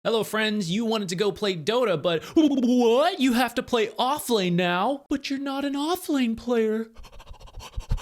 Hello friends, you wanted to go play Dota, but what? You have to play offlane now? But you're not an offlane player.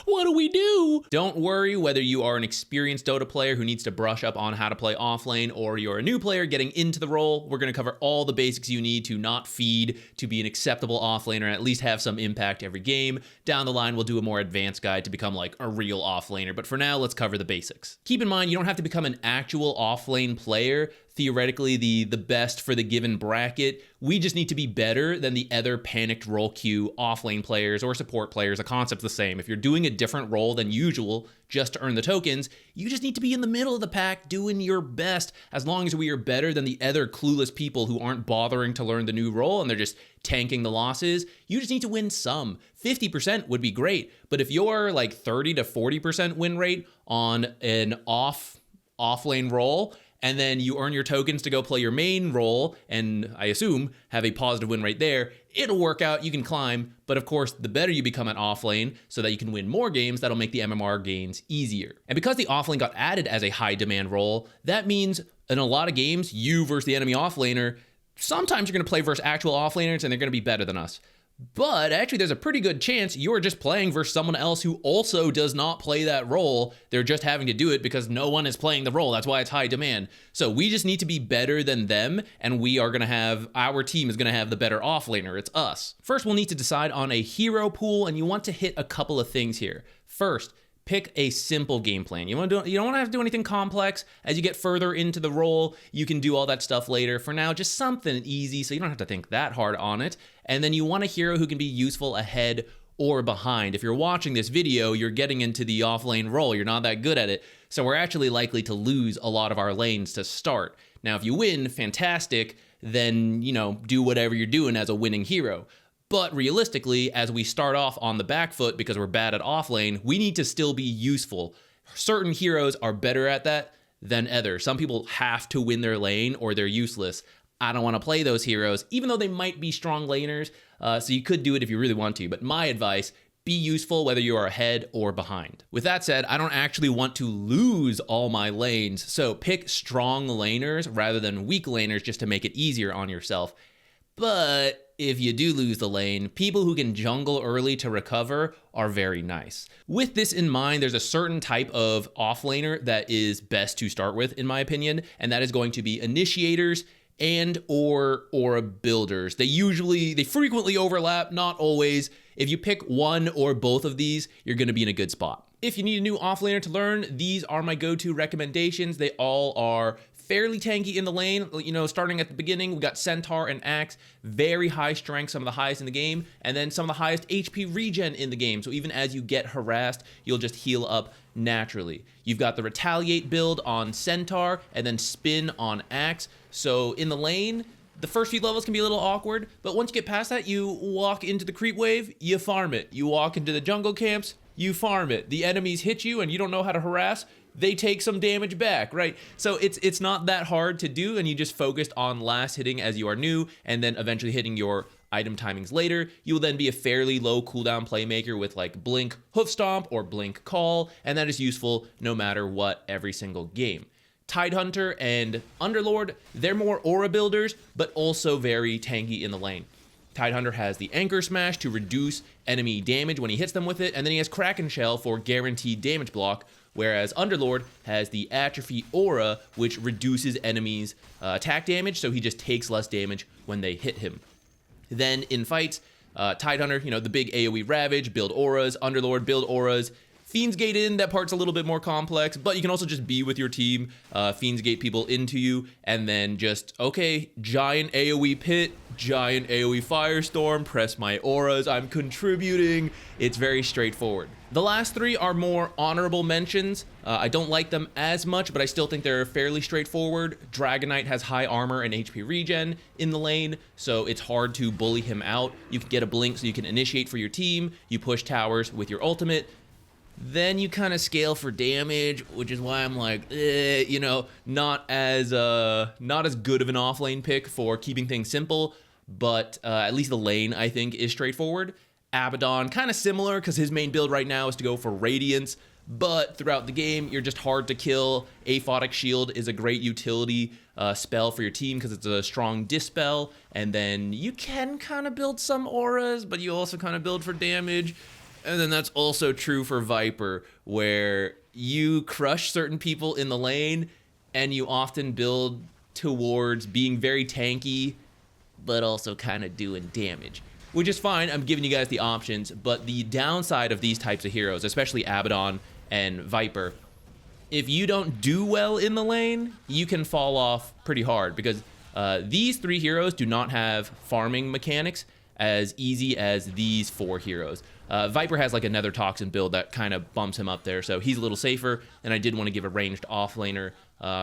What do we do? Don't worry whether you are an experienced Dota player who needs to brush up on how to play offlane or you're a new player getting into the role. We're going to cover all the basics you need to not feed, to be an acceptable offlaner, and at least have some impact every game. Down the line, we'll do a more advanced guide to become like a real offlaner, but for now, let's cover the basics. Keep in mind, you don't have to become an actual offlane player, theoretically the best for the given bracket. We just need to be better than the other panicked role queue offlane players or support players. The concept's the same. If you're doing a different role than usual just to earn the tokens, you just need to be in the middle of the pack doing your best. As long as we are better than the other clueless people who aren't bothering to learn the new role and they're just tanking the losses, you just need to win some. 50% would be great, but if you're like 30 to 40% win rate on an offlane role, and then you earn your tokens to go play your main role, and I assume have a positive win rate there, it'll work out, you can climb, but of course, the better you become at offlane so that you can win more games, that'll make the MMR gains easier. And because the offlane got added as a high demand role, that means in a lot of games, you versus the enemy offlaner, sometimes you're gonna play versus actual offlaners and they're gonna be better than us. But actually, there's a pretty good chance you're just playing versus someone else who also does not play that role. They're just having to do it because no one is playing the role. That's why it's high demand. So we just need to be better than them, and we are going to have, our team is going to have the better offlaner. It's us. First, we'll need to decide on a hero pool, and you want to hit a couple of things here. First, pick a you don't want to have to do anything complex. As you get further into the role, you can do all that stuff later. For now, just something easy so you don't have to think that hard on it. And then you want a hero who can be useful ahead or behind. If you're watching this video, you're getting into the offlane role. You're not that good at it. So we're actually likely to lose a lot of our lanes to start. Now, if you win, fantastic, then, do whatever you're doing as a winning hero. But realistically, as we start off on the back foot because we're bad at offlane, we need to still be useful. Certain heroes are better at that than others. Some people have to win their lane or they're useless. I don't want to play those heroes, even though they might be strong laners, so you could do it if you really want to. But my advice, be useful whether you are ahead or behind. With that said, I don't actually want to lose all my lanes, so pick strong laners rather than weak laners just to make it easier on yourself. But if you do lose the lane, people who can jungle early to recover are very nice. With this in mind, there's a certain type of offlaner that is best to start with, in my opinion, and that is going to be initiators and or aura builders. They frequently overlap, not always. If you pick one or both of these, you're gonna be in a good spot. If you need a new offlaner to learn, these are my go-to recommendations. They all are fairly tanky in the lane. Starting at the beginning, we got Centaur and Axe, very high strength, some of the highest in the game, and then some of the highest HP regen in the game. So even as you get harassed, you'll just heal up naturally. You've got the Retaliate build on Centaur and then Spin on Axe. So in the lane, the first few levels can be a little awkward, but once you get past that, you walk into the creep wave, you farm it. You walk into the jungle camps, you farm it. The enemies hit you and you don't know how to harass, they take some damage back, right? So it's not that hard to do, and you just focused on last hitting as you are new, and then eventually hitting your item timings later. You will then be a fairly low cooldown playmaker with like Blink Hoof Stomp or Blink Call, and that is useful no matter what every single game. Tidehunter and Underlord, they're more aura builders, but also very tanky in the lane. Tidehunter has the Anchor Smash to reduce enemy damage when he hits them with it, and then he has Kraken Shell for guaranteed damage block, whereas Underlord has the Atrophy Aura, which reduces enemies' attack damage, so he just takes less damage when they hit him. Then in fights, Tidehunter, the big AoE Ravage, build auras, Underlord, build auras. Fiends Gate in, that part's a little bit more complex, but you can also just be with your team, Fiends Gate people into you, and then just, okay, giant AoE Pit, giant AoE Firestorm, press my auras, I'm contributing. It's very straightforward. The last three are more honorable mentions. I don't like them as much, but I still think they're fairly straightforward. Dragonite has high armor and HP regen in the lane, so it's hard to bully him out. You can get a blink so you can initiate for your team, you push towers with your ultimate, then you kind of scale for damage, which is why I'm like, not as good of an offlane pick for keeping things simple, but at least the lane, I think, is straightforward. Abaddon, kind of similar, because his main build right now is to go for Radiance, but throughout the game, you're just hard to kill. Offlane Shield is a great utility spell for your team because it's a strong dispel, and then you can kind of build some auras, but you also kind of build for damage. And then that's also true for Viper, where you crush certain people in the lane, and you often build towards being very tanky, but also kind of doing damage. Which is fine, I'm giving you guys the options, but the downside of these types of heroes, especially Abaddon and Viper, if you don't do well in the lane, you can fall off pretty hard, because these 3 heroes do not have farming mechanics as easy as these 4 heroes. Viper has like a Nether Toxin build that kind of bumps him up there, so he's a little safer, and I did want to give a ranged offlaner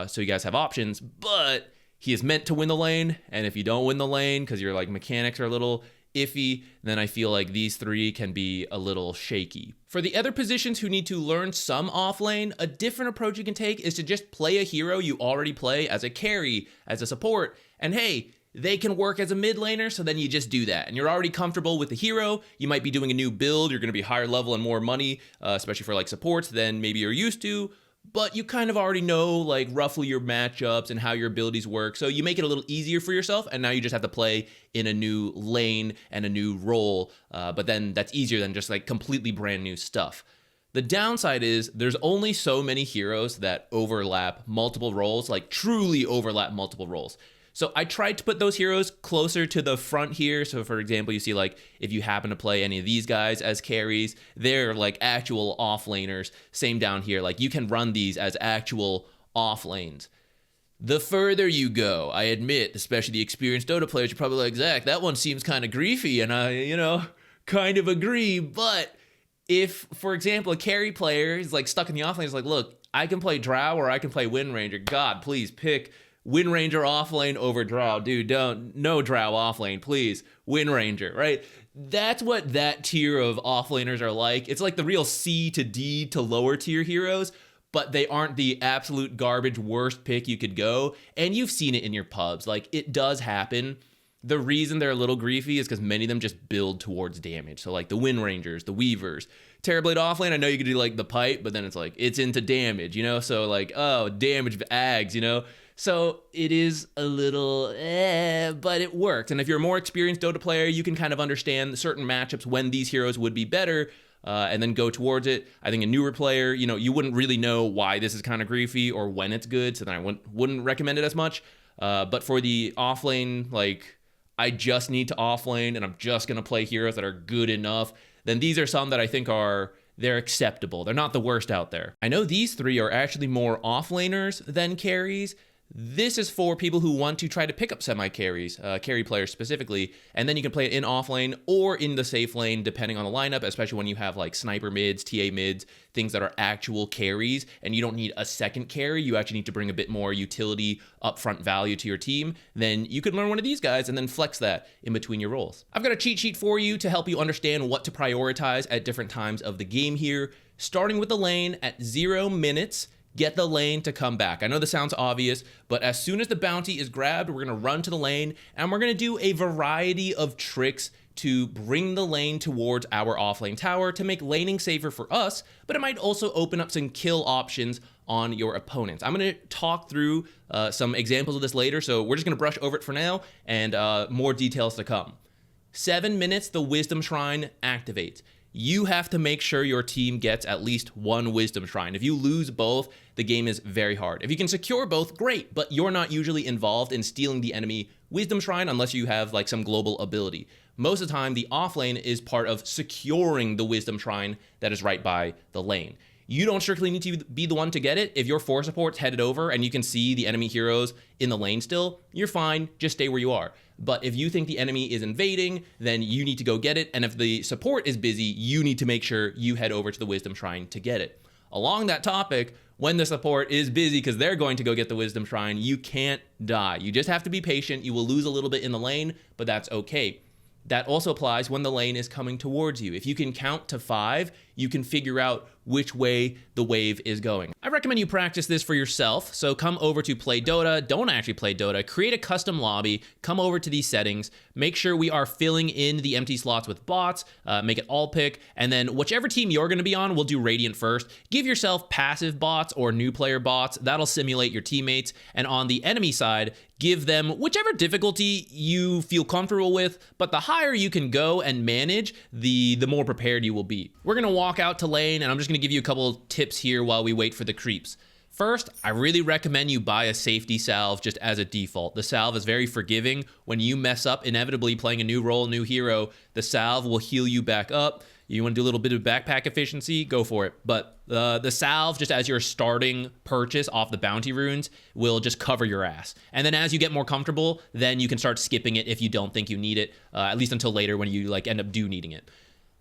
so you guys have options, but he is meant to win the lane, and if you don't win the lane because your like mechanics are a little iffy, then I feel like these 3 can be a little shaky. For the other positions who need to learn some offlane, a different approach you can take is to just play a hero you already play as a carry, as a support, and hey, they can work as a mid laner, so then you just do that. And you're already comfortable with the hero, you might be doing a new build, you're gonna be higher level and more money, especially for like supports than maybe you're used to, but you kind of already know like roughly your matchups and how your abilities work, so you make it a little easier for yourself, and now you just have to play in a new lane and a new role, but then that's easier than just like completely brand new stuff. The downside is there's only so many heroes that overlap multiple roles, like truly overlap multiple roles. So I tried to put those heroes closer to the front here. So for example, you see like if you happen to play any of these guys as carries, they're like actual offlaners. Same down here, like you can run these as actual offlanes. The further you go, I admit, especially the experienced Dota players, you're probably like, Zach, that one seems kind of griefy, and I, kind of agree. But if, for example, a carry player is like stuck in the offlane, is like, look, I can play Drow or I can play Wind Ranger. God, please pick Wind Ranger offlane over Drow. Dude, no Drow offlane, please. Wind Ranger, right? That's what that tier of offlaners are like. It's like the real C to D to lower tier heroes, but they aren't the absolute garbage worst pick you could go. And you've seen it in your pubs. Like, it does happen. The reason they're a little griefy is because many of them just build towards damage. So like the Wind Rangers, the Weavers, Terrorblade offlane, I know you could do like the pipe, but then it's like, it's into damage, So like, oh, damage Ags, So it is a little, but it works. And if you're a more experienced Dota player, you can kind of understand certain matchups when these heroes would be better, and then go towards it. I think a newer player, you wouldn't really know why this is kind of griefy or when it's good, so then I wouldn't recommend it as much. But for the offlane, like, I just need to offlane and I'm just going to play heroes that are good enough, then these are some that I think they're acceptable. They're not the worst out there. I know these 3 are actually more offlaners than carries. This is for people who want to try to pick up semi-carries, carry players specifically, and then you can play it in offlane or in the safe lane, depending on the lineup, especially when you have like sniper mids, TA mids, things that are actual carries, and you don't need a second carry, you actually need to bring a bit more utility, upfront value to your team, then you could learn one of these guys and then flex that in between your roles. I've got a cheat sheet for you to help you understand what to prioritize at different times of the game here, starting with the lane at 0 minutes. Get the lane to come back. I know this sounds obvious, but as soon as the bounty is grabbed, we're gonna run to the lane and we're gonna do a variety of tricks to bring the lane towards our offlane tower to make laning safer for us, but it might also open up some kill options on your opponents. I'm gonna talk through some examples of this later, so we're just gonna brush over it for now, and more details to come. 7 minutes, the Wisdom Shrine activates. You have to make sure your team gets at least 1 Wisdom Shrine. If you lose both, the game is very hard. If you can secure both, great, but you're not usually involved in stealing the enemy Wisdom Shrine unless you have like some global ability. Most of the time, the offlane is part of securing the Wisdom Shrine that is right by the lane. You don't strictly need to be the one to get it. If your 4 support's headed over and you can see the enemy heroes in the lane still, you're fine, just stay where you are. But if you think the enemy is invading, then you need to go get it. And if the support is busy, you need to make sure you head over to the Wisdom Shrine to get it. Along that topic, when the support is busy because they're going to go get the Wisdom Shrine, you can't die. You just have to be patient. You will lose a little bit in the lane, but that's okay. That also applies when the lane is coming towards you. If you can count to 5, you can figure out which way the wave is going. I recommend you practice this for yourself. So come over to Play Dota, don't actually play Dota, create a custom lobby, come over to these settings, make sure we are filling in the empty slots with bots, make it all pick, and then whichever team you're gonna be on, we'll do Radiant first. Give yourself passive bots or new player bots, that'll simulate your teammates, and on the enemy side, give them whichever difficulty you feel comfortable with, but the higher you can go and manage, the more prepared you will be. We're gonna walk out to lane, and I'm just gonna give you a couple tips here while we wait for the creeps. First, I really recommend you buy a safety salve just as a default. The salve is very forgiving. When you mess up, inevitably playing a new role, new hero, the salve will heal you back up. You want to do a little bit of backpack efficiency, go for it. But the salve, just as your starting purchase off the bounty runes, will just cover your ass. And then as you get more comfortable, then you can start skipping it if you don't think you need it, at least until later when you end up needing it.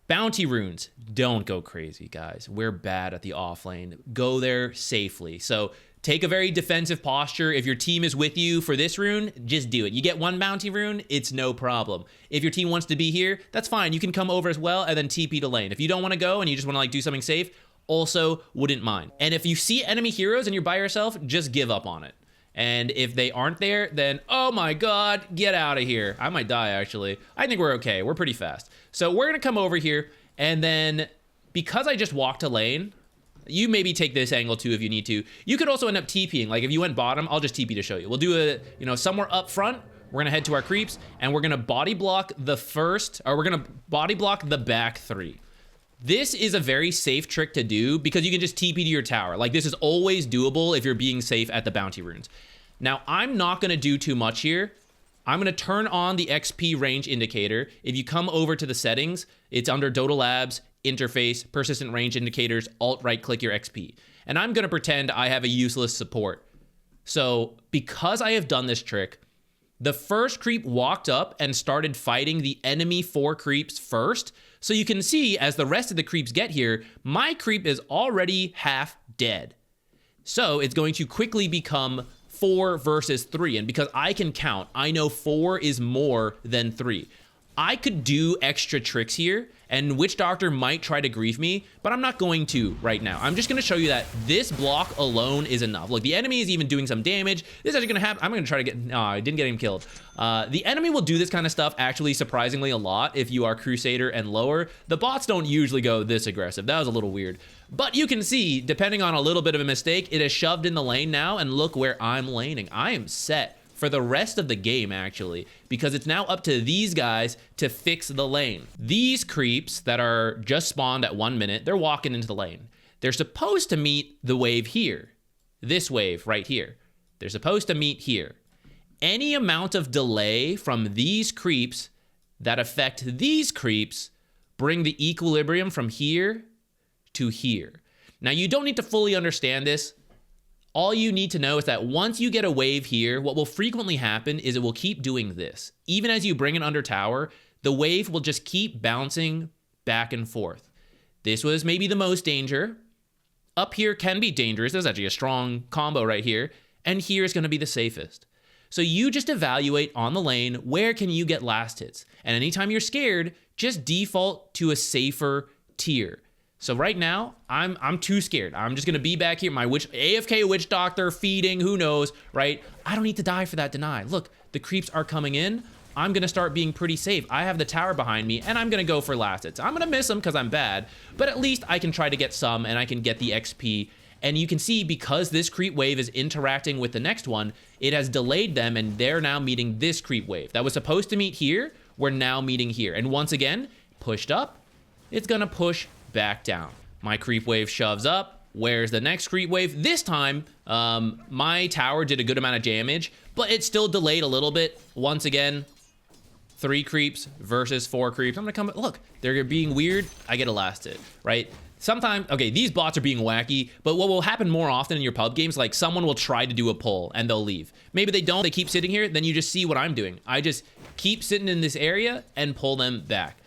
Bounty runes, don't go crazy, guys. We're bad at the offlane. Go there safely. So take a very defensive posture. If your team is with you for this rune, just do it. You get one bounty rune, it's no problem. If your team wants to be here, that's fine. You can come over as well and then TP to lane. If you don't want to go and you just want to do something safe, also wouldn't mind. And if you see enemy heroes and you're by yourself, just give up on it. And if they aren't there, then, oh my God, get out of here. I might die, actually. I think we're okay. We're pretty fast. So we're going to come over here, and then because I just walked to lane, you maybe take this angle too if you need to. You could also end up TPing. Like if you went bottom, I'll just TP to show you. We'll do a, somewhere up front. We're going to head to our creeps, and we're going to body block the first, or we're going to body block the back three. This is a very safe trick to do because you can just TP to your tower. Like this is always doable if you're being safe at the bounty runes. Now, I'm not going to do too much here. I'm going to turn on the XP range indicator. If you come over to the settings, it's under Dota Labs, interface, persistent range indicators, alt right click your XP. And I'm going to pretend I have a useless support. So because I have done this trick, the first creep walked up and started fighting the enemy 4 creeps first. So you can see as the rest of the creeps get here, my creep is already half dead. So it's going to quickly become 4 versus 3. And because I can count, I know 4 is more than 3. I could do extra tricks here, and Witch Doctor might try to grief me, but I'm not going to right now. I'm just going to show you that this block alone is enough. Look, the enemy is even doing some damage. This is actually going to happen. I'm going to try to get... No, I didn't get him killed. The enemy will do this kind of stuff actually surprisingly a lot if you are Crusader and lower. The bots don't usually go this aggressive. That was a little weird. But you can see, depending on a little bit of a mistake, it is shoved in the lane now, and look where I'm laning. I am set for the rest of the game, actually, because it's now up to these guys to fix the lane. These creeps that are just spawned at 1 minute, they're walking into the lane. They're supposed to meet the wave here. This wave right here. They're supposed to meet here. Any amount of delay from these creeps that affect these creeps bring the equilibrium from here to here. Now, you don't need to fully understand this. All you need to know is that once you get a wave here, what will frequently happen is it will keep doing this. Even as you bring it under tower, the wave will just keep bouncing back and forth. This was maybe the most danger. Up here can be dangerous. There's actually a strong combo right here. And here is going to be the safest. So you just evaluate on the lane, where can you get last hits? And anytime you're scared, just default to a safer tier. So right now, I'm too scared. I'm just gonna be back here, my AFK Witch Doctor feeding, who knows, right? I don't need to die for that deny. Look, the creeps are coming in. I'm gonna start being pretty safe. I have the tower behind me, and I'm gonna go for last hits. I'm gonna miss them because I'm bad, but at least I can try to get some, and I can get the XP. And you can see, because this creep wave is interacting with the next one, it has delayed them, and they're now meeting this creep wave. That was supposed to meet here, we're now meeting here. And once again, pushed up, it's gonna push back down. My creep wave shoves up. Where's the next creep wave? This time, my tower did a good amount of damage, but it still delayed a little bit. Once again, 3 creeps versus 4 creeps. I'm gonna come, look, they're being weird. I get a last hit, right? Sometimes, okay, these bots are being wacky, but what will happen more often in your pub games, like someone will try to do a pull and they'll leave. Maybe they don't, they keep sitting here, then you just see what I'm doing. I just keep sitting in this area and pull them back.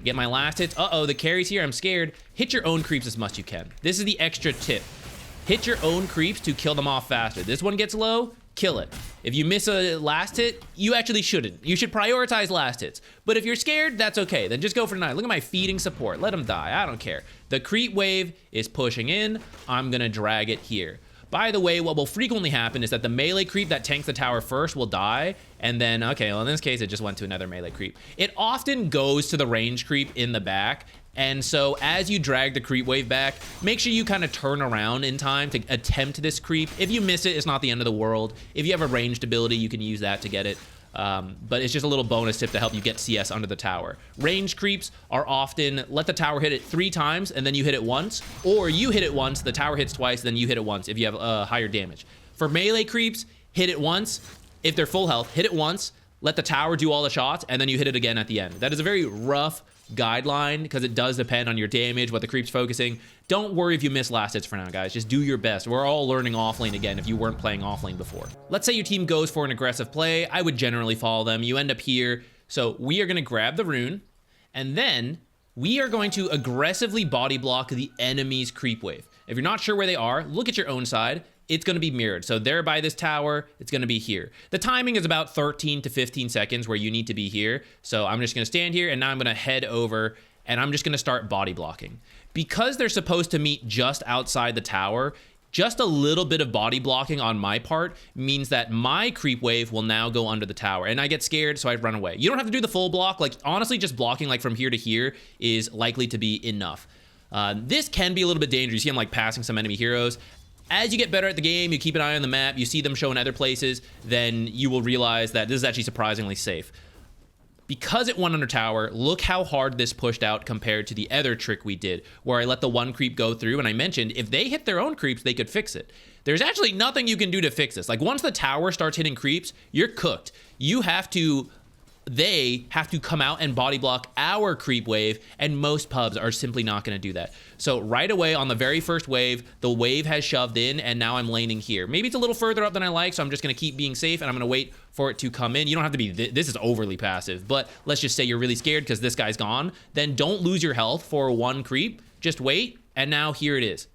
Get my last hits. Uh-oh, the carry's here. I'm scared. Hit your own creeps as much as you can. This is the extra tip. Hit your own creeps to kill them off faster. This one gets low, kill it. If you miss a last hit, you actually shouldn't. You should prioritize last hits. But if you're scared, that's okay. Then just go for 9. Look at my feeding support. Let him die. I don't care. The creep wave is pushing in. I'm gonna drag it here. By the way, what will frequently happen is that the melee creep that tanks the tower first will die, and then, okay, well in this case, it just went to another melee creep. It often goes to the range creep in the back, and so as you drag the creep wave back, make sure you kind of turn around in time to attempt this creep. If you miss it, it's not the end of the world. If you have a ranged ability, you can use that to get it. But it's just a little bonus tip to help you get CS under the tower. Range creeps are often let the tower hit it 3 times and then you hit it once, or you hit it once, the tower hits twice, then you hit it once if you have higher damage. For melee creeps, hit it once. If they're full health, hit it once, let the tower do all the shots, and then you hit it again at the end. That is a very rough guideline because it does depend on your damage, what the creep's focusing. Don't worry if you miss last hits for now, guys. Just do your best. We're all learning offlane again if you weren't playing offlane before. Let's say your team goes for an aggressive play. I would generally follow them. You end up here. So we are going to grab the rune, and then we are going to aggressively body block the enemy's creep wave. If you're not sure where they are, look at your own side. It's going to be mirrored. So they're by this tower, it's going to be here. The timing is about 13 to 15 seconds where you need to be here. So I'm just going to stand here, and now I'm going to head over, and I'm just going to start body blocking. Because they're supposed to meet just outside the tower, just a little bit of body blocking on my part means that my creep wave will now go under the tower, and I get scared, so I run away. You don't have to do the full block. Like, honestly, just blocking like from here to here is likely to be enough. This can be a little bit dangerous. You see I'm like passing some enemy heroes. As you get better at the game, you keep an eye on the map, you see them show in other places, then you will realize that this is actually surprisingly safe. Because it went under tower, look how hard this pushed out compared to the other trick we did, where I let the one creep go through, and I mentioned if they hit their own creeps, they could fix it. There's actually nothing you can do to fix this. Like, once the tower starts hitting creeps, you're cooked. They have to come out and body block our creep wave, and most pubs are simply not going to do that. So right away on the very first wave, the wave has shoved in, and now I'm laning here. Maybe it's a little further up than I like, so I'm just going to keep being safe, and I'm going to wait for it to come in. You don't have to be, this is overly passive, but let's just say you're really scared because this guy's gone. Then don't lose your health for one creep. Just wait, and now here it is.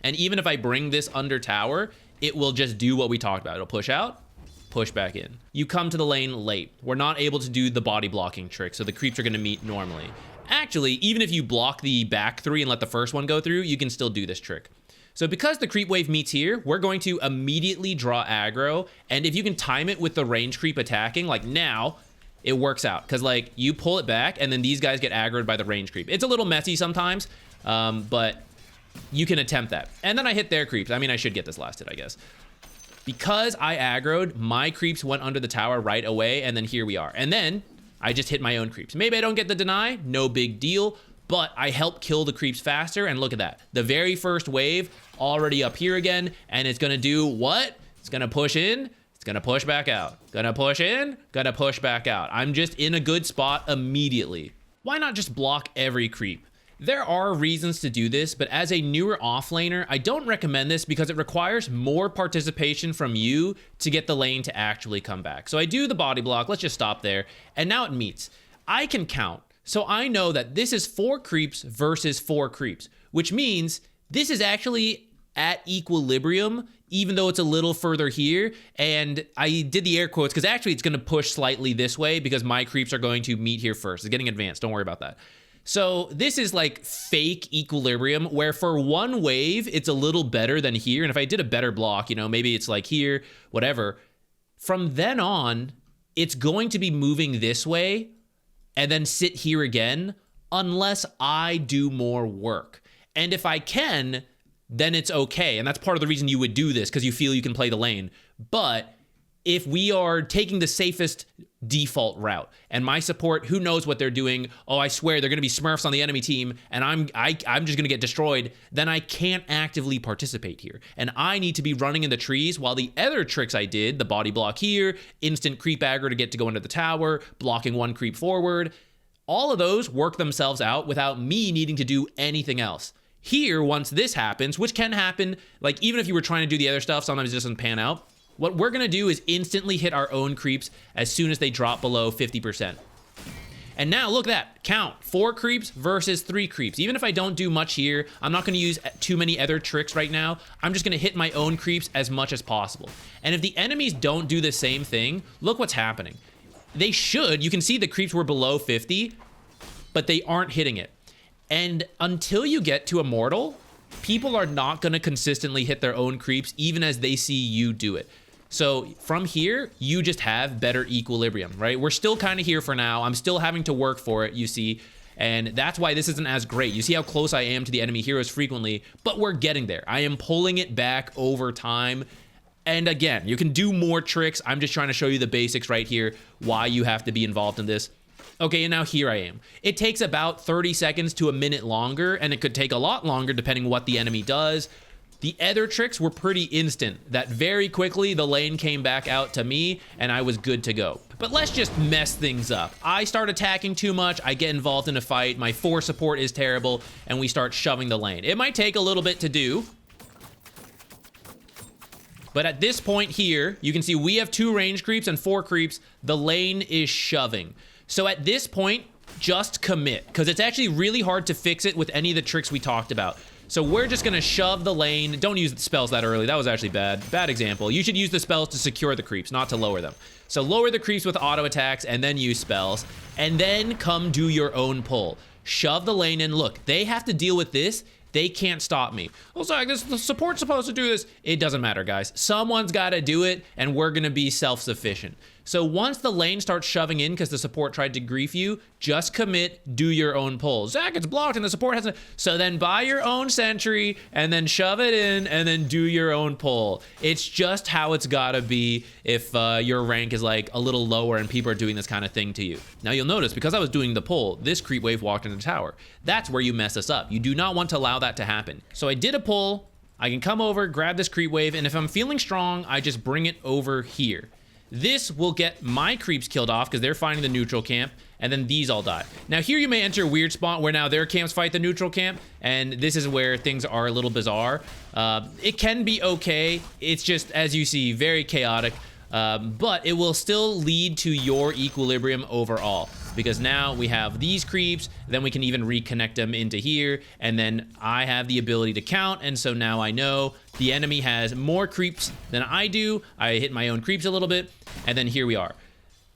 And even if I bring this under tower, it will just do what we talked about. It'll push out, push back in. You come to the lane late. We're not able to do the body blocking trick, so the creeps are going to meet normally. Actually, even if you block the back 3 and let the first one go through, you can still do this trick. So because the creep wave meets here, we're going to immediately draw aggro, and if you can time it with the range creep attacking, like now, it works out. Because like, you pull it back, and then these guys get aggroed by the range creep. It's a little messy sometimes, but you can attempt that. And then I hit their creeps. I mean, I should get this last hit, I guess. Because I aggroed, my creeps went under the tower right away, and then here we are. And then I just hit my own creeps. Maybe I don't get the deny, no big deal, but I help kill the creeps faster, and look at that. The very first wave already up here again, and it's gonna do what? It's gonna push in, it's gonna push back out. Gonna push in, gonna push back out. I'm just in a good spot immediately. Why not just block every creep? There are reasons to do this, but as a newer offlaner, I don't recommend this because it requires more participation from you to get the lane to actually come back. So I do the body block, let's just stop there, and now it meets. I can count, so I know that this is 4 creeps versus 4 creeps, which means this is actually at equilibrium, even though it's a little further here. And I did the air quotes because actually it's gonna push slightly this way because my creeps are going to meet here first. It's getting advanced, don't worry about that. So this is like fake equilibrium where for one wave, it's a little better than here. And if I did a better block, you know, maybe it's like here, whatever. From then on, it's going to be moving this way and then sit here again, unless I do more work. And if I can, then it's okay. And that's part of the reason you would do this, because you feel you can play the lane. But if we are taking the safest default route, and my support, who knows what they're doing, oh, I swear they're gonna be smurfs on the enemy team, and I'm just gonna get destroyed, then I can't actively participate here. And I need to be running in the trees while the other tricks I did, the body block here, instant creep aggro to get to go into the tower, blocking one creep forward, all of those work themselves out without me needing to do anything else. Here, once this happens, which can happen, like even if you were trying to do the other stuff, sometimes it doesn't pan out. What we're gonna do is instantly hit our own creeps as soon as they drop below 50%. And now look at that, count 4 creeps versus 3 creeps. Even if I don't do much here, I'm not gonna use too many other tricks right now. I'm just gonna hit my own creeps as much as possible. And if the enemies don't do the same thing, look what's happening. They should, you can see the creeps were below 50, but they aren't hitting it. And until you get to Immortal, people are not gonna consistently hit their own creeps even as they see you do it. So from here, you just have better equilibrium, right? We're still kind of here for now. I'm still having to work for it, you see, and that's why this isn't as great. You see how close I am to the enemy heroes frequently, but we're getting there. I am pulling it back over time. And again, you can do more tricks. I'm just trying to show you the basics right here, why you have to be involved in this. Okay, and now here I am. It takes about 30 seconds to a minute longer, and it could take a lot longer depending what the enemy does. The other tricks were pretty instant, that very quickly the lane came back out to me and I was good to go. But let's just mess things up. I start attacking too much, I get involved in a fight, my 4 support is terrible, and we start shoving the lane. It might take a little bit to do, but at this point here, you can see we have 2 range creeps and 4 creeps. The lane is shoving. So at this point, just commit, because it's actually really hard to fix it with any of the tricks we talked about. So we're just gonna shove the lane. Don't use the spells that early. That was actually bad. Bad example. You should use the spells to secure the creeps, not to lower them. So lower the creeps with auto attacks and then use spells. And then come do your own pull. Shove the lane in. Look, they have to deal with this. They can't stop me. Oh, sorry, the support's supposed to do this. It doesn't matter, guys. Someone's gotta do it, and we're gonna be self-sufficient. So once the lane starts shoving in because the support tried to grief you, just commit, do your own pull. Zach, it's blocked and the support hasn't. So then buy your own sentry and then shove it in and then do your own pull. It's just how it's gotta be if your rank is like a little lower and people are doing this kind of thing to you. Now you'll notice, because I was doing the pull, this creep wave walked into the tower. That's where you mess us up. You do not want to allow that to happen. So I did a pull, I can come over, grab this creep wave, and if I'm feeling strong, I just bring it over here. This will get my creeps killed off because they're finding the neutral camp, and then these all die. Now here you may enter a weird spot where now their camps fight the neutral camp, and this is where things are a little bizarre. It can be okay. It's just, as you see, very chaotic, but it will still lead to your equilibrium overall. Because now we have these creeps, then we can even reconnect them into here, and then I have the ability to count, and so now I know the enemy has more creeps than I do. I hit my own creeps a little bit, and then here we are.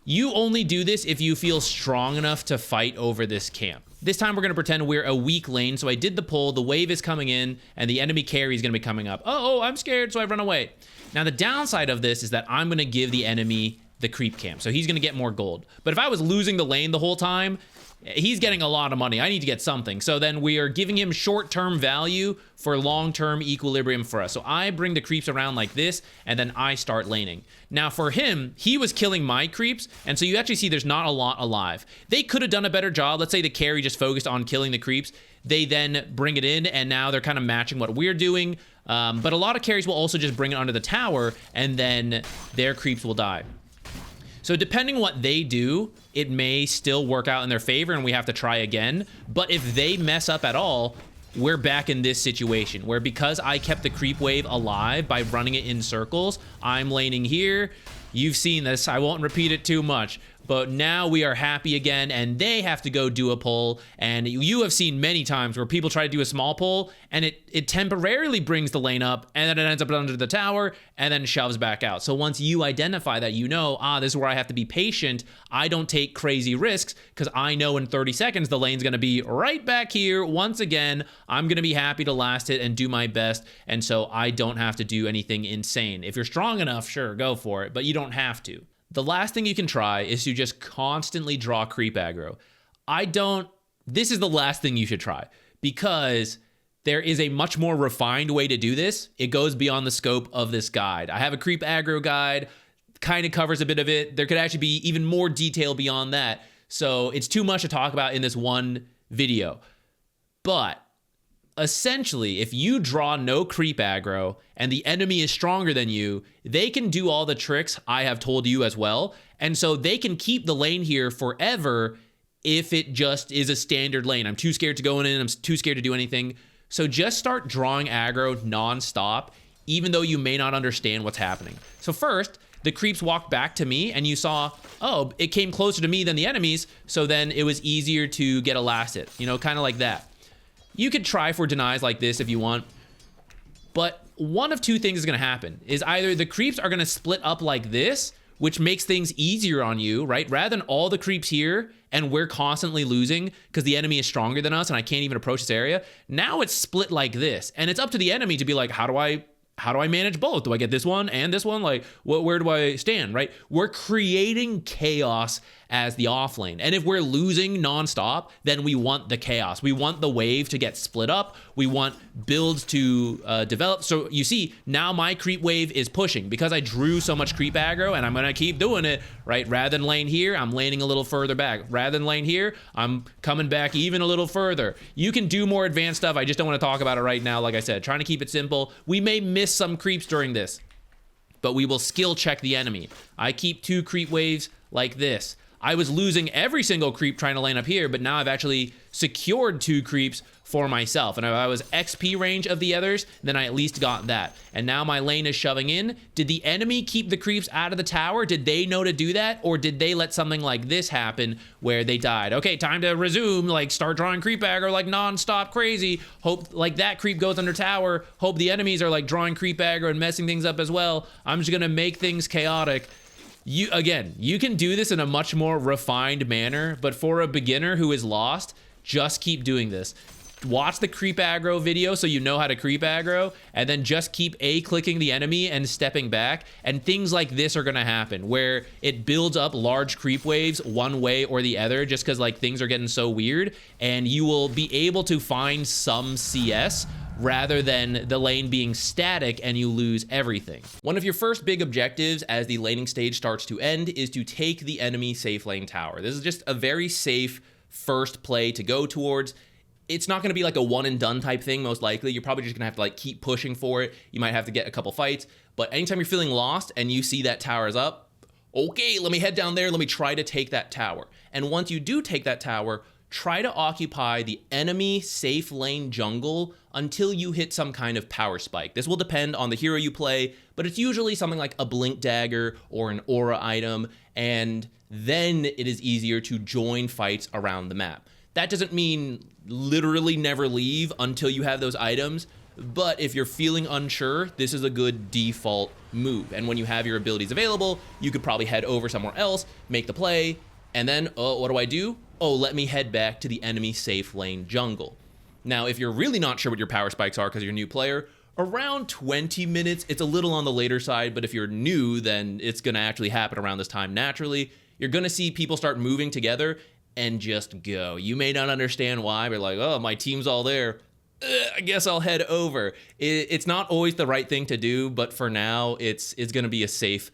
You only do this if you feel strong enough to fight over this camp. This time we're gonna pretend we're a weak lane, so I did the pull, the wave is coming in, and the enemy carry is gonna be coming up. Oh, I'm scared, so I run away. Now the downside of this is that I'm gonna give the enemy the creep camp, so he's gonna get more gold. But if I was losing the lane the whole time, he's getting a lot of money. I need to get something. So then we are giving him short-term value for long-term equilibrium for us. So I bring the creeps around like this, and then I start laning. Now for him, he was killing my creeps, and so you actually see there's not a lot alive. They could have done a better job. Let's say the carry just focused on killing the creeps. They then bring it in, and now they're kind of matching what we're doing. But a lot of carries will also just bring it onto the tower, and then their creeps will die. So depending what they do, it may still work out in their favor and we have to try again. But if they mess up at all, we're back in this situation where, because I kept the creep wave alive by running it in circles, I'm laning here. You've seen this, I won't repeat it too much, but now we are happy again and they have to go do a pull. And you have seen many times where people try to do a small pull and it temporarily brings the lane up and then it ends up under the tower and then shoves back out. So once you identify that, you know, this is where I have to be patient. I don't take crazy risks because I know in 30 seconds the lane's gonna be right back here. Once again, I'm gonna be happy to last it and do my best. And so I don't have to do anything insane. If you're strong enough, sure, go for it, but you don't have to. The last thing you can try is to just constantly draw creep aggro. This is the last thing you should try because there is a much more refined way to do this. It goes beyond the scope of this guide. I have a creep aggro guide, kind of covers a bit of it. There could actually be even more detail beyond that. So it's too much to talk about in this one video. But essentially, if you draw no creep aggro and the enemy is stronger than you, they can do all the tricks I have told you as well. And so they can keep the lane here forever if it just is a standard lane. I'm too scared to go in, I'm too scared to do anything. So just start drawing aggro nonstop, even though you may not understand what's happening. So first, the creeps walked back to me and you saw, oh, it came closer to me than the enemies, so then it was easier to get a last hit, you know, kind of like that. You could try for denies like this if you want, but one of two things is gonna happen, is either the creeps are gonna split up like this, which makes things easier on you, right? Rather than all the creeps here and we're constantly losing because the enemy is stronger than us and I can't even approach this area. Now it's split like this, and it's up to the enemy to be like, how do I manage both? Do I get this one and this one? Like, where do I stand, right? We're creating chaos as the offlane. And if we're losing nonstop, then we want the chaos. We want the wave to get split up. We want builds to develop. So you see, now my creep wave is pushing because I drew so much creep aggro, and I'm gonna keep doing it, right? Rather than lane here, I'm laning a little further back. Rather than lane here, I'm coming back even a little further. You can do more advanced stuff. I just don't wanna talk about it right now. Like I said, trying to keep it simple. We may miss some creeps during this, but we will skill check the enemy. I keep 2 creep waves like this. I was losing every single creep trying to lane up here, but now I've actually secured 2 creeps for myself. And if I was XP range of the others, then I at least got that. And now my lane is shoving in. Did the enemy keep the creeps out of the tower? Did they know to do that? Or did they let something like this happen where they died? Okay, time to resume, like start drawing creep aggro like non-stop crazy. Hope like that creep goes under tower. Hope the enemies are like drawing creep aggro and messing things up as well. I'm just gonna make things chaotic. You can do this in a much more refined manner, but for a beginner who is lost, just keep doing this. Watch the creep aggro video so you know how to creep aggro, and then just keep clicking the enemy and stepping back, and things like this are gonna happen where it builds up large creep waves one way or the other just because like things are getting so weird, and you will be able to find some CS rather than the lane being static and you lose everything. One of your first big objectives as the laning stage starts to end is to take the enemy safe lane tower. This is just a very safe first play to go towards. It's not gonna be like a one and done type thing, most likely. You're probably just gonna have to like keep pushing for it. You might have to get a couple fights, but anytime you're feeling lost and you see that tower is up, okay, let me head down there, let me try to take that tower. And once you do take that tower, try to occupy the enemy safe lane jungle until you hit some kind of power spike. This will depend on the hero you play, but it's usually something like a blink dagger or an aura item, and then it is easier to join fights around the map. That doesn't mean literally never leave until you have those items, but if you're feeling unsure, this is a good default move. And when you have your abilities available, you could probably head over somewhere else, make the play, and then, oh, what do? Oh, let me head back to the enemy safe lane jungle. Now, if you're really not sure what your power spikes are because you're a new player, around 20 minutes, it's a little on the later side, but if you're new, then it's gonna actually happen around this time naturally. You're gonna see people start moving together and just go. You may not understand why, but like, oh, my team's all there. I guess I'll head over. It's not always the right thing to do, but for now, it's gonna be a safe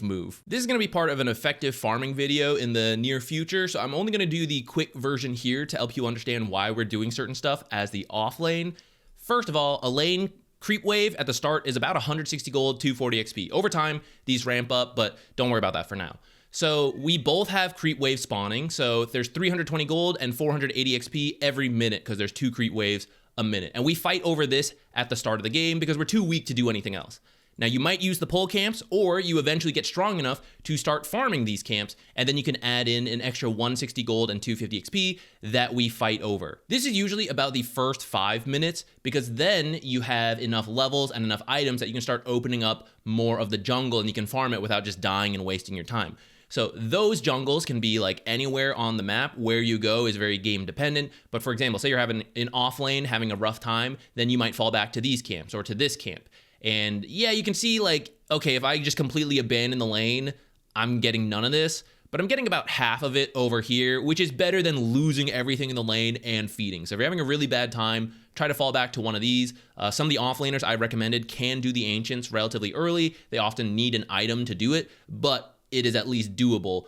move. This is gonna be part of an effective farming video in the near future, so I'm only gonna do the quick version here to help you understand why we're doing certain stuff as the off lane. First of all, a lane creep wave at the start is about 160 gold, 240 XP. Over time, these ramp up, but don't worry about that for now. So we both have creep wave spawning, so there's 320 gold and 480 XP every minute because there's 2 creep waves a minute. And we fight over this at the start of the game because we're too weak to do anything else. Now, you might use the pole camps, or you eventually get strong enough to start farming these camps, and then you can add in an extra 160 gold and 250 XP that we fight over. This is usually about the first 5 minutes, because then you have enough levels and enough items that you can start opening up more of the jungle, and you can farm it without just dying and wasting your time. So those jungles can be like anywhere on the map. Where you go is very game dependent. But for example, say you're having an off lane, having a rough time, then you might fall back to these camps or to this camp. And yeah, you can see like, okay, if I just completely abandon the lane, I'm getting none of this, but I'm getting about half of it over here, which is better than losing everything in the lane and feeding. So if you're having a really bad time, try to fall back to one of these. Some of the offlaners I recommended can do the ancients relatively early. They often need an item to do it, but it is at least doable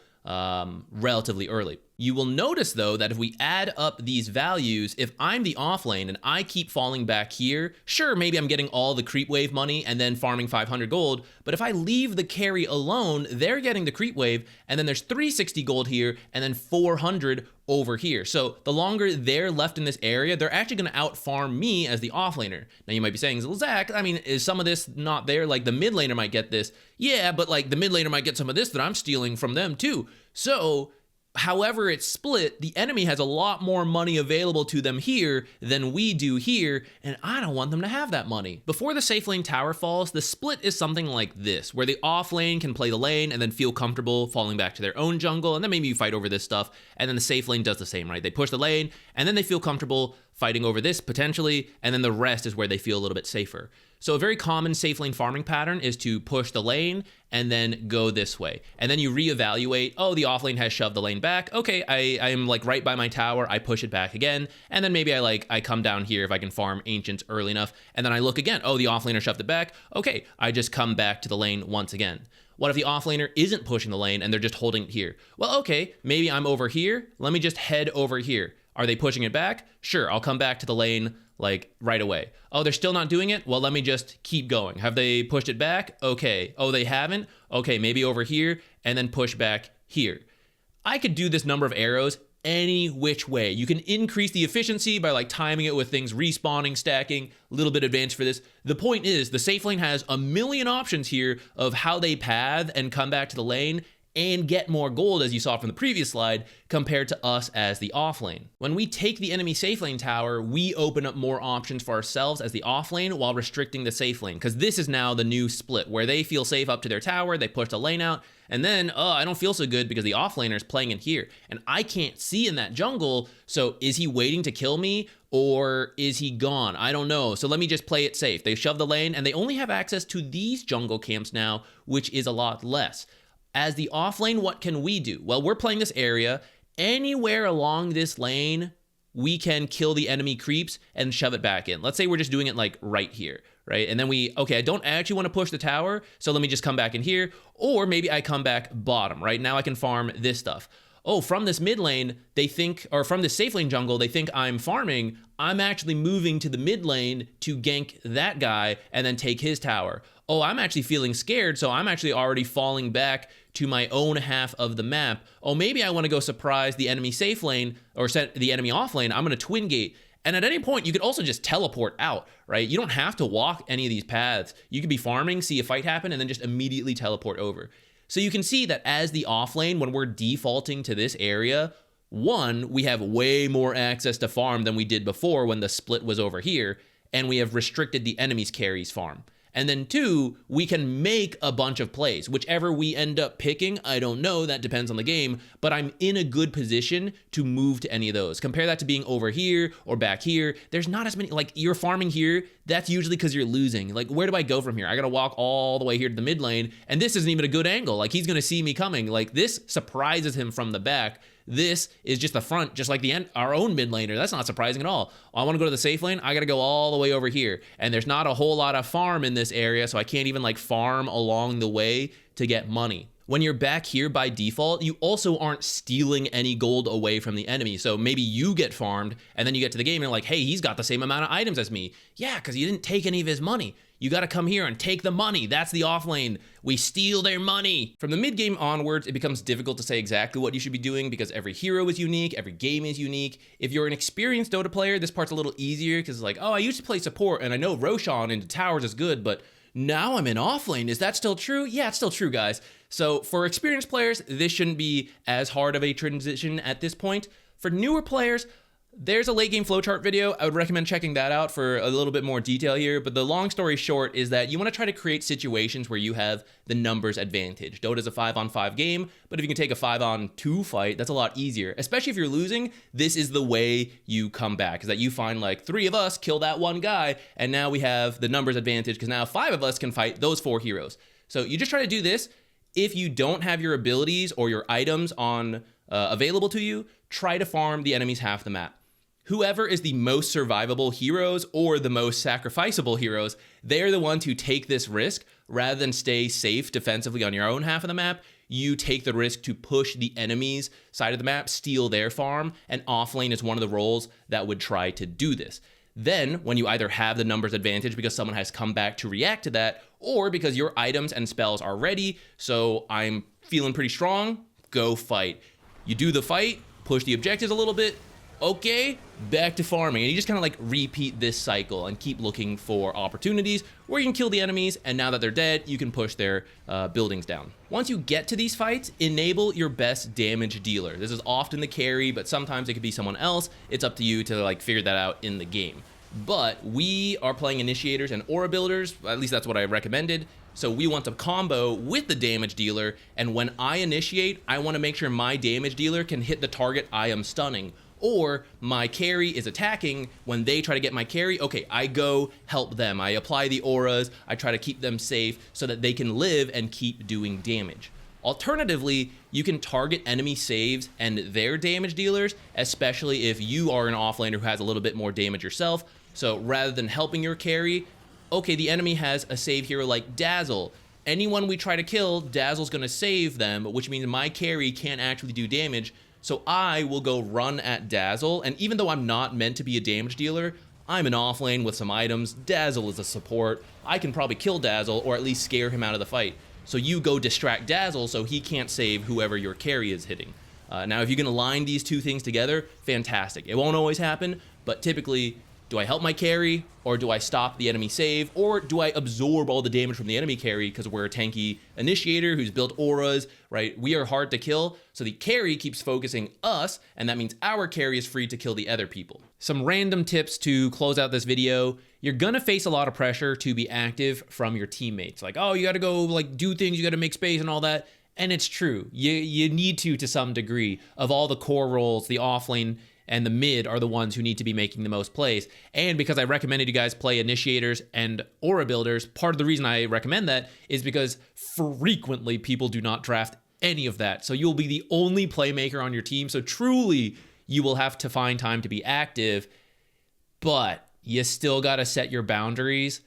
relatively early. You will notice though that if we add up these values, if I'm the offlane and I keep falling back here, sure, maybe I'm getting all the creep wave money and then farming 500 gold, but if I leave the carry alone, they're getting the creep wave, and then there's 360 gold here and then 400 over here. So the longer they're left in this area, they're actually going to out farm me as the offlaner. Now you might be saying, well, Zach, I mean, is some of this not there? Like the mid laner might get this. Yeah, but like the mid laner might get some of this that I'm stealing from them too. So however it's split, the enemy has a lot more money available to them here than we do here, and I don't want them to have that money. Before the safe lane tower falls, the split is something like this, where the off lane can play the lane and then feel comfortable falling back to their own jungle, and then maybe you fight over this stuff, and then the safe lane does the same, right? They push the lane, and then they feel comfortable fighting over this potentially, and then the rest is where they feel a little bit safer. So a very common safe lane farming pattern is to push the lane and then go this way. And then you reevaluate, oh, the offlane has shoved the lane back. Okay, I am like right by my tower, I push it back again. And then maybe I come down here if I can farm ancients early enough. And then I look again, oh, the offlaner shoved it back. Okay, I just come back to the lane once again. What if the offlaner isn't pushing the lane and they're just holding it here? Well, okay, maybe I'm over here. Let me just head over here. Are they pushing it back? Sure, I'll come back to the lane like right away. Oh, they're still not doing it? Well, let me just keep going. Have they pushed it back? Okay. Oh, they haven't? Okay, maybe over here and then push back here. I could do this number of arrows any which way. You can increase the efficiency by like timing it with things respawning, stacking, a little bit advanced for this. The point is the safe lane has a million options here of how they path and come back to the lane and get more gold, as you saw from the previous slide, compared to us as the offlane. When we take the enemy safe lane tower, we open up more options for ourselves as the offlane while restricting the safe lane, because this is now the new split where they feel safe up to their tower, they push the lane out, and then, oh, I don't feel so good because the offlaner is playing in here, and I can't see in that jungle, so is he waiting to kill me, or is he gone? I don't know, so let me just play it safe. They shove the lane, and they only have access to these jungle camps now, which is a lot less. As the offlane, what can we do? Well, we're playing this area. Anywhere along this lane, we can kill the enemy creeps and shove it back in. Let's say we're just doing it like right here, right? And then okay, I don't actually want to push the tower, so let me just come back in here. Or maybe I come back bottom, right? Now I can farm this stuff. Oh, from this mid lane, they think, or from this safe lane jungle, they think I'm farming. I'm actually moving to the mid lane to gank that guy and then take his tower. Oh, I'm actually feeling scared, so I'm actually already falling back to my own half of the map. Oh, maybe I want to go surprise the enemy safe lane or set the enemy off lane. I'm going to twin gate. And at any point, you could also just teleport out, right? You don't have to walk any of these paths. You could be farming, see a fight happen, and then just immediately teleport over. So you can see that as the offlane, when we're defaulting to this area, one, we have way more access to farm than we did before when the split was over here, and we have restricted the enemy's carries farm. And then two, we can make a bunch of plays. Whichever we end up picking, I don't know, that depends on the game, but I'm in a good position to move to any of those. Compare that to being over here or back here. There's not as many, like you're farming here, that's usually because you're losing. Like, where do I go from here? I gotta walk all the way here to the mid lane, and this isn't even a good angle. Like, he's gonna see me coming. Like, this surprises him from the back. This is just the front, just like our own mid laner. That's not surprising at all. I want to go to the safe lane. I got to go all the way over here. And there's not a whole lot of farm in this area, so I can't even like farm along the way to get money. When you're back here by default, you also aren't stealing any gold away from the enemy. So maybe you get farmed, and then you get to the game and you're like, hey, he's got the same amount of items as me. Yeah, because you didn't take any of his money. You got to come here and take the money. That's the offlane. We steal their money. From the mid game onwards, it becomes difficult to say exactly what you should be doing because every hero is unique, every game is unique. If you're an experienced Dota player, this part's a little easier because it's like, oh, I used to play support and I know Roshan into towers is good, but now I'm in offlane. Is that still true? Yeah, it's still true, guys. So for experienced players, this shouldn't be as hard of a transition at this point. For newer players, there's a late game flowchart video. I would recommend checking that out for a little bit more detail here. But the long story short is that you want to try to create situations where you have the numbers advantage. Dota's a 5-on-5 game, but if you can take a 5-on-2 fight, that's a lot easier. Especially if you're losing, this is the way you come back, is that you find like 3 of us kill that one guy, and now we have the numbers advantage because now 5 of us can fight those 4 heroes. So you just try to do this. If you don't have your abilities or your items on available to you, try to farm the enemy's half the map. Whoever is the most survivable heroes or the most sacrificable heroes, they're the ones who take this risk rather than stay safe defensively on your own half of the map. you take the risk to push the enemy's side of the map, steal their farm, and offlane is one of the roles that would try to do this. Then, when you either have the numbers advantage because someone has come back to react to that, or because your items and spells are ready, so I'm feeling pretty strong, go fight. You do the fight, push the objectives a little bit, okay, back to farming. And you just kind of like repeat this cycle and keep looking for opportunities where you can kill the enemies, and now that they're dead, you can push their buildings down. Once you get to these fights, enable your best damage dealer. This is often the carry, but sometimes it could be someone else. It's up to you to like figure that out in the game. But we are playing initiators and aura builders, at least that's what I recommended. So we want to combo with the damage dealer, and when I initiate, I want to make sure my damage dealer can hit the target I am stunning. Or my carry is attacking, when they try to get my carry, okay, I go help them. I apply the auras, I try to keep them safe so that they can live and keep doing damage. Alternatively, you can target enemy saves and their damage dealers, especially if you are an offlaner who has a little bit more damage yourself. So rather than helping your carry, okay, the enemy has a save hero like Dazzle. Anyone we try to kill, Dazzle's gonna save them, which means my carry can't actually do damage. So I will go run at Dazzle, and even though I'm not meant to be a damage dealer, I'm an offlane with some items, Dazzle is a support, I can probably kill Dazzle or at least scare him out of the fight. So you go distract Dazzle so he can't save whoever your carry is hitting. Now if you can align these two things together, fantastic. It won't always happen, but typically, do I help my carry, or do I stop the enemy save, or do I absorb all the damage from the enemy carry because we're a tanky initiator who's built auras, right? We are hard to kill, so the carry keeps focusing us, and that means our carry is free to kill the other people. Some random tips to close out this video. You're gonna face a lot of pressure to be active from your teammates. Like, oh, you gotta go like do things, you gotta make space and all that. And it's true, you need to some degree. Of all the core roles, the offlane and the mid are the ones who need to be making the most plays. And because I recommended you guys play initiators and aura builders, part of the reason I recommend that is because frequently people do not draft any of that. So you'll be the only playmaker on your team. So truly, you will have to find time to be active, but you still gotta set your boundaries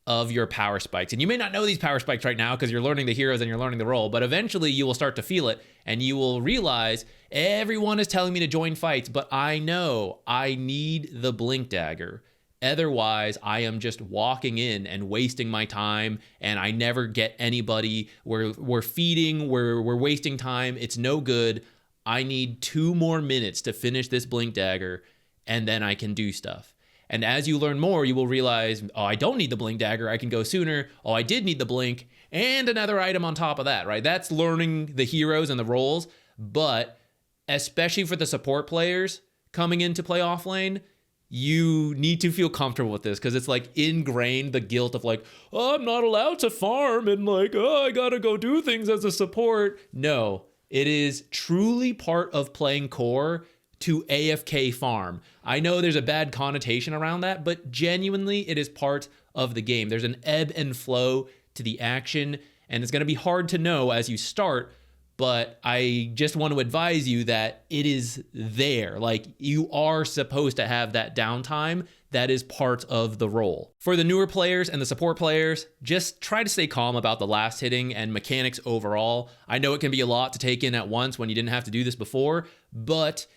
of your power spikes. And you may not know these power spikes right now because you're learning the heroes and you're learning the role, but eventually you will start to feel it and you will realize everyone is telling me to join fights, but I know I need the blink dagger. Otherwise, I am just walking in and wasting my time and I never get anybody. We're feeding, we're wasting time. It's no good. I need 2 more minutes to finish this blink dagger and then I can do stuff. And as you learn more, you will realize, oh, I don't need the blink dagger, I can go sooner. Oh, I did need the blink, and another item on top of that, right? That's learning the heroes and the roles, but especially for the support players coming in to play offlane, you need to feel comfortable with this because it's like ingrained the guilt of like, oh, I'm not allowed to farm and like, oh, I gotta go do things as a support. No, it is truly part of playing core to AFK farm. I know there's a bad connotation around that, but genuinely it is part of the game. There's an ebb and flow to the action, and it's gonna be hard to know as you start, but I just want to advise you that it is there. Like, you are supposed to have that downtime. That is part of the role. For the newer players and the support players, just try to stay calm about the last hitting and mechanics overall. I know it can be a lot to take in at once when you didn't have to do this before, but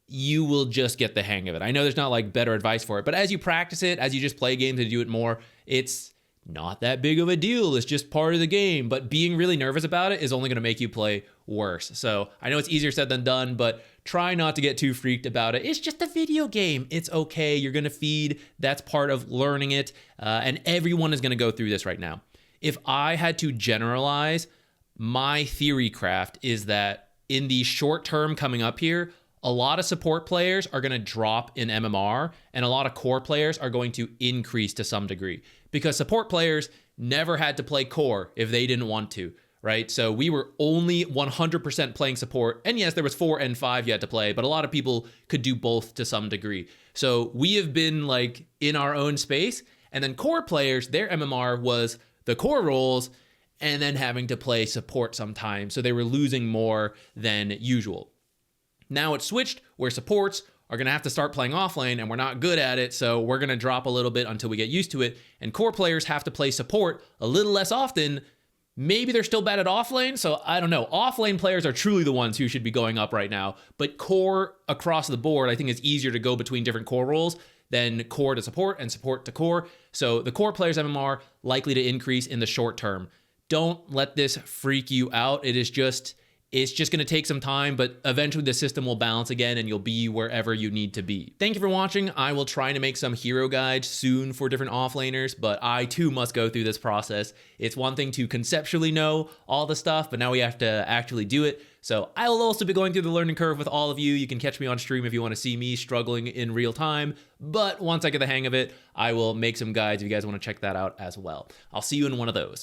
you will just get the hang of it. I know there's not like better advice for it, but as you practice it, as you just play games and do it more, it's not that big of a deal. It's just part of the game, but being really nervous about it is only going to make you play worse. So I know it's easier said than done, but try not to get too freaked about it. It's just a video game. It's okay. You're going to feed. That's part of learning it. And everyone is going to go through this right now. If I had to generalize, my theory craft is that in the short term coming up here, a lot of support players are going to drop in MMR, and a lot of core players are going to increase to some degree because support players never had to play core if they didn't want to, right? So we were only 100% playing support, and yes, there was 4 and 5 you had to play, but a lot of people could do both to some degree. So we have been like in our own space, and then core players, their MMR was the core roles and then having to play support sometimes, so they were losing more than usual. Now it's switched where supports are going to have to start playing offlane and we're not good at it, so we're going to drop a little bit until we get used to it. And core players have to play support a little less often Maybe they're still bad at offlane, so I don't know. Offlane players are truly the ones who should be going up right now, but core across the board, I think it's easier to go between different core roles than core to support and support to core. So the core players MMR likely to increase in the short term. Don't let this freak you out. It's just going to take some time, but eventually the system will balance again and you'll be wherever you need to be. Thank you for watching. I will try to make some hero guides soon for different offlaners, but I too must go through this process. It's one thing to conceptually know all the stuff, but now we have to actually do it. So I will also be going through the learning curve with all of you. You can catch me on stream if you want to see me struggling in real time, but once I get the hang of it, I will make some guides if you guys want to check that out as well. I'll see you in one of those.